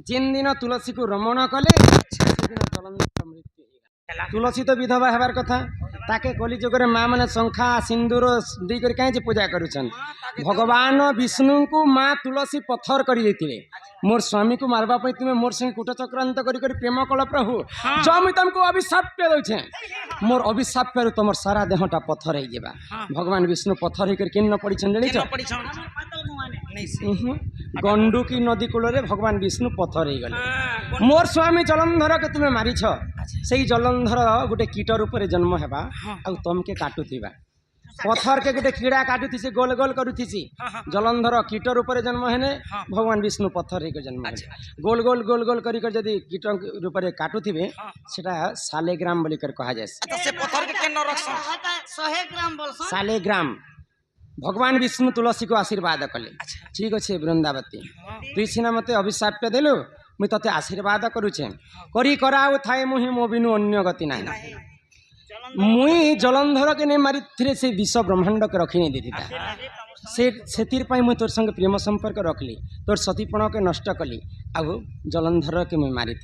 जेन दिन तुलसी को रमण कले सेदिन जलंधर मृत्यु होगा। तुलसी तो विधवा हेबार कथा ताके कली जुगर माँ मैंने शंखा सिंदूर देकर कहीं पूजा करुछन। भगवान विष्णु को माँ तुलसी पत्थर कर मोर स्वामी को मारवा तुम्हें मोर संगे कूट चक्रांत कर प्रेम कल प्रभु जो मुझे तुमको अभिशाप दे मोर अभिशाप तुम सारा देहटा पत्थर हो भगवान विष्णु पत्थर होकर केन पड़ी गंडुकी नदी कूल भगवान विष्णु पत्थर हो गले। मोर स्वामी जलंधर के तुम्हें मारिछ से जलंधर गोटे कीट रूप में जन्म हेबा आ तमके काटुथिबा पत्थर के गोटे कीड़ा काटुथी से गोल गोल करुथी जलंधर कीट रूप में जन्म हेने भगवान विष्णु पत्थर हो जन्म गोल गोल गोल गोल कर जदि कीट रूप में काटुथिबे सेटा सालेग्राम बोलिकर कहा जाए। सालेग्राम भगवान विष्णु तुलसी को आशीर्वाद कले ठीक अच्छे वृंदावती तुई सीना मत अभिशाप देलु मुई तते आशीर्वाद करुचे करी कराउ थाए मुहि मो बिनु अन्य गति ना मुई जलंधर के ने मारी से विश्व ब्रह्मांड के रखी नहीं देती से मुई तोर संग प्रेम संपर्क रखली तोर सतीपण के नष्ट कली आउ जलंधर के मुई मारी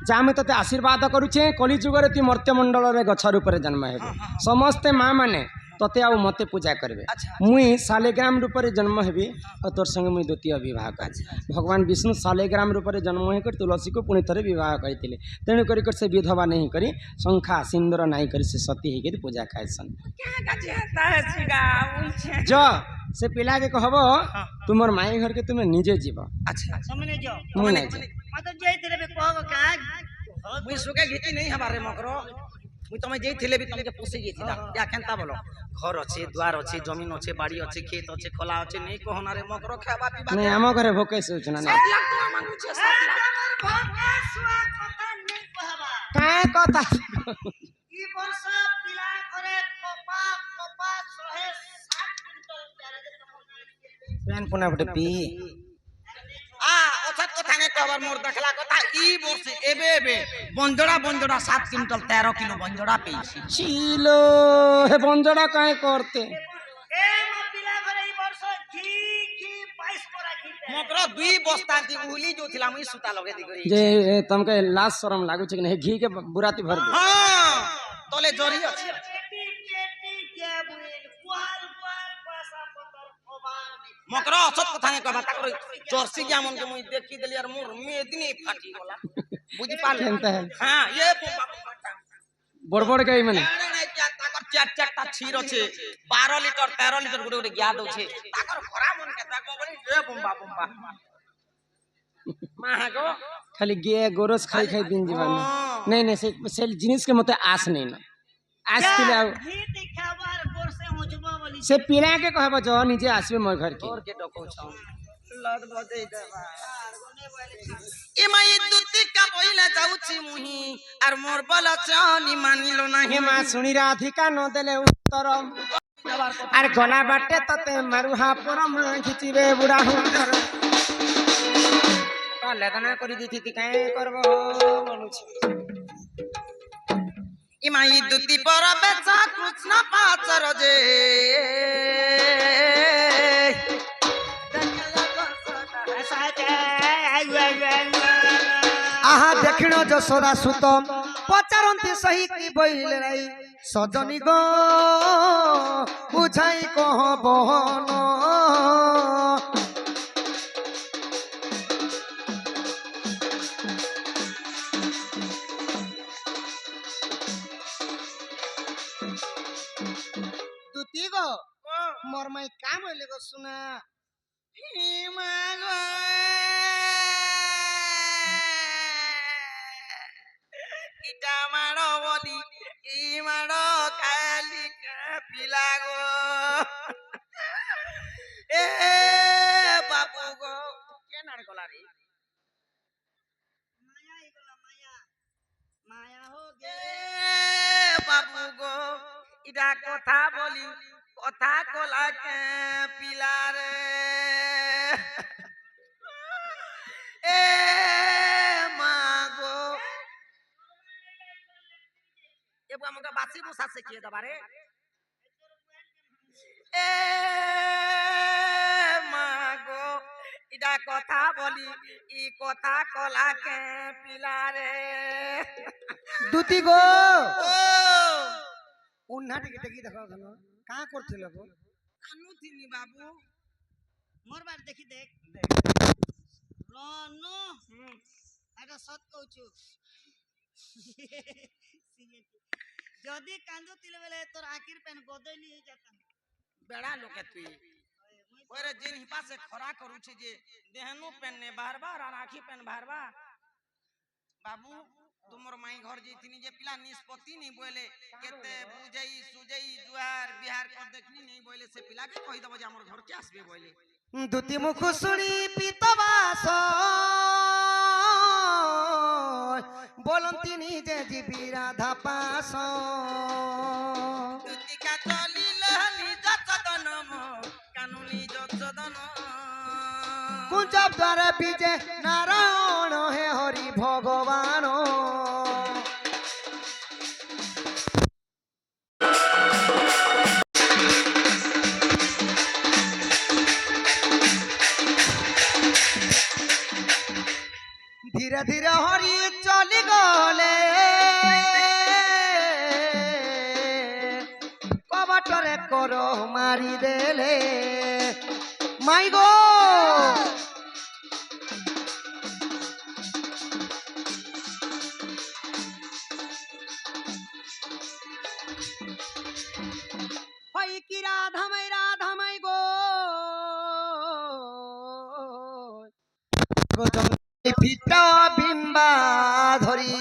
जा मुई तते आशीर्वाद करुचे कली जुगर ती मर्त्यमंडल रे गछ रूप में जन्म हेबे समस्ते माँ माने तते आउ मते पूजा करबे मुई सालेग्राम रूप में जन्म हेबी और तोर संगे मुई द्वितीय विवाह कर भगवान विष्णु सालेग्राम रूप में जन्म होकर तुलसी को पुणी थरे विवाह करते तेणु कर से विधवा नहीं करी शंखा सिंदूर नहीं करी से सती होकर पूजा खाएसन। जो से पिला के कहब तुमर माई घर के तुम्हें निजे जीव मुई तुम जाइए भी तुमके पोसे या केनता बोलो घर अच्छे द्वार अच्छे जमीन अच्छे बाड़ी अच्छे खेत अच्छे खोला अच्छे नहीं कहना रे मकर खावा पीवा नहीं हम घरे भोके से उछना नहीं 7 लाख टका मांगू छे 7 लाख काय कथा ई वर्ष पिला करे कोपा कोपा 160 क्विंटल प्यारे पेन पुना बटे पी अछत कथा ने कबर मोर देखला कथा ई वर्ष एबे बंजड़ा बंजड़ा 7 क्विंटल 13 किलो बंजड़ा पेइसी छिलो हे बंजड़ा काहे करते ए मपिला घरे ई वर्ष घी 22 बोरा घी मकरा 2 बस्ता दी उली जो थिला मुई सुता लगे दी करी जे तमके लाज शरम लागु छै कि घी के बुराती भर दे हां तले जरी अछि के बुइल कुआल कुआल पासा पतर ओबान मकरा असत कथा ने कहबा ताकर जर्सी के मन के मुई देखि देली यार मोर मेदनी फाटी गला बुझी पाल हां ये बड़बड़ गई माने ताकर चार छीर अछि 12 लीटर 13 लीटर गुडे गुडे ग्या दउ छे ताकर घरा मन के ताको बड़ी ए बम्बा बम्बा माहागो खाली गे गोरस खाई खाई दिन जीवन नहीं नहीं से जिनिस के मते आस नहीं ना आस के लाओ घी दिखाबार गोर से होजबा बोली से पीला के कहबो जो नीचे आसबे मोर घर के और के डको छ लद बजे देबा ए माई दुती का बोइला जाउछी मुही आर मोर बल चानी मानिलो नाही मा सुनी राधिका न देले उत्तर आर गला बाटे तते मारुहा परम खिचिबे बुढ़ा हुंकर लेदना करी दिथि काहे करबो बोलुछि इमाई दुती पर बेचा कृष्ण पाचर जे आहा देखिनो जसोदा सुत पचारंती सही की बइले राई सजनी गो बुझाई कह बहन मोर माई काम होले गो सुना ही मागो इटा मारो बोली ई मारो काली का पिलागो ए बाबू गो के नाड़ गला रे माया ही गला माया माया हो गे बाबू गो इटा कथा बोली कथा कोला के पिला रे ए मागो एबो हमका बासी मुसा से किए दबारे ए मागो इदा একটা কথা বলি ই কথা কলাকে পিলারে দুতি গো ও উন্না টিকে টেকি দেখো কেন কা করছিল গো কানু তিনি বাবু মোর বার দেখি দেখ রনু এটা সত কইছু যদি কান্দু তিলে বেলে তোর আকির পেন গদলি হয়ে যেতাম বেড়া লোকে তুই ওরে জিন হিপাসে খরা করুছি যে দেহनु पेन ने बार-बार আর আখি पेन बार-बार বাবু तुमर माई घर जैथिनी जे पिला निष्पत्ति नहीं बोले केते बुझई सुजई जुआर बिहार कर देखनी नहीं बोले से पिला के कहि दबो जे हमर घर के आसबे बोले दुति मुख सुनी पितबास बोलंती नी जे जीबी राधा पास दुति का चलिल निज सदनम कानुनी सदन कुंजब द्वार विजय नारायण हे हरि भगवान धीरे धीरे हरि चली गले कबटरे करो मारी देले माई गो হই কি রাধামাই গো পিত বিম্বা ধরি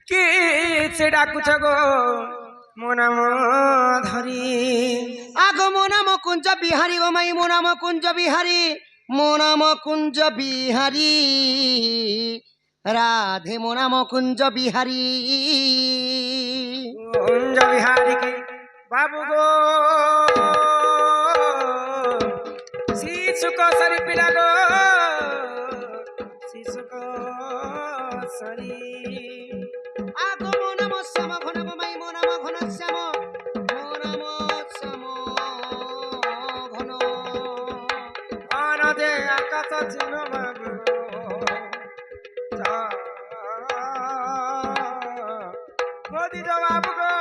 কি সে ডাকুছ গো মো নাম ধরি আগো মো নাম কুঞ্জ বিহারী গো মাই মো নাম কুঞ্জ বিহারী মো নাম কুঞ্জ বিহারী রাধে মো নাম কুঞ্জ বিহারী কুঞ্জ বিহারী কি বাবু গো শিশু কসরি পিলা গো শিশু কসরি আগো মো নাম শ্যাম ঘন গো মাই মো নাম ঘন শ্যাম মো নাম শ্যাম ঘন অনদে আকাশ চিহ্ন বাবু মোদি বাবু গো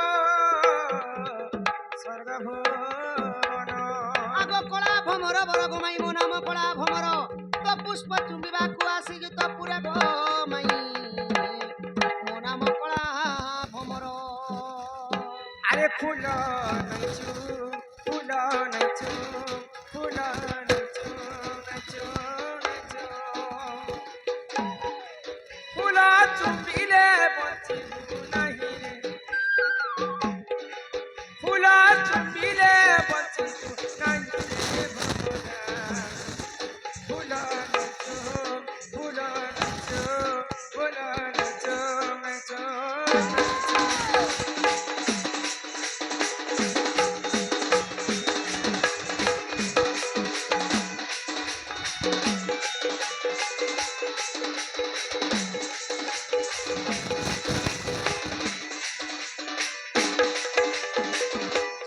স্বর্গ ভুবন আগো কলা ভমর বড় গো মাই মো নাম কলা ভমর তো পুষ্প চুম্বিবাকু আসি যে তো পুরা গো মাই মো নাম কলা ভমর আরে ফুল নাচু ফুল নাচু ফুল নাচু নাচু নাচু ফুল চুম্বিলে বঞ্চিবু নাহি রে ফুল চুম্বিলে বঞ্চিবু নাহি রে ভগবান ফুল নাচু ফুল নাচু ফুল নাচু নাচু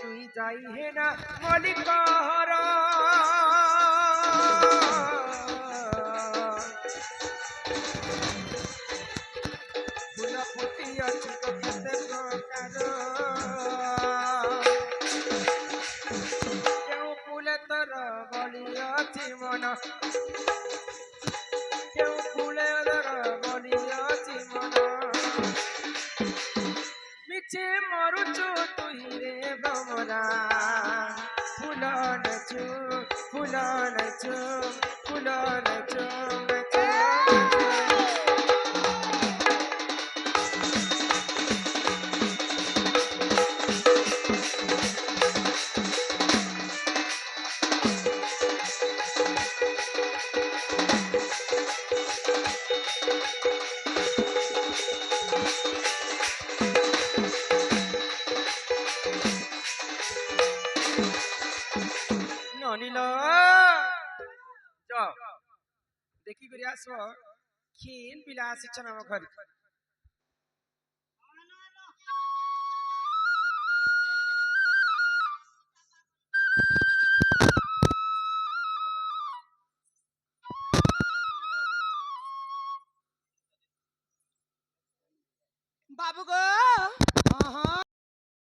তুই যাই হে না মলিকহর ফুল ফুটি আছে তো কেতে প্রকার কেউ ফুলে তোর বলি আছে মন কেউ ফুলে তোর বলি আছে মন মিছে মরুচু তুই রে ভমরা ফুল নাচু ফুল নাচু ফুল নাচু নাচু ননিল দেখি করে আস ক্ষীণ পিলা আসিছ না আমার ঘরে বাবু গো ହଁ ହଁ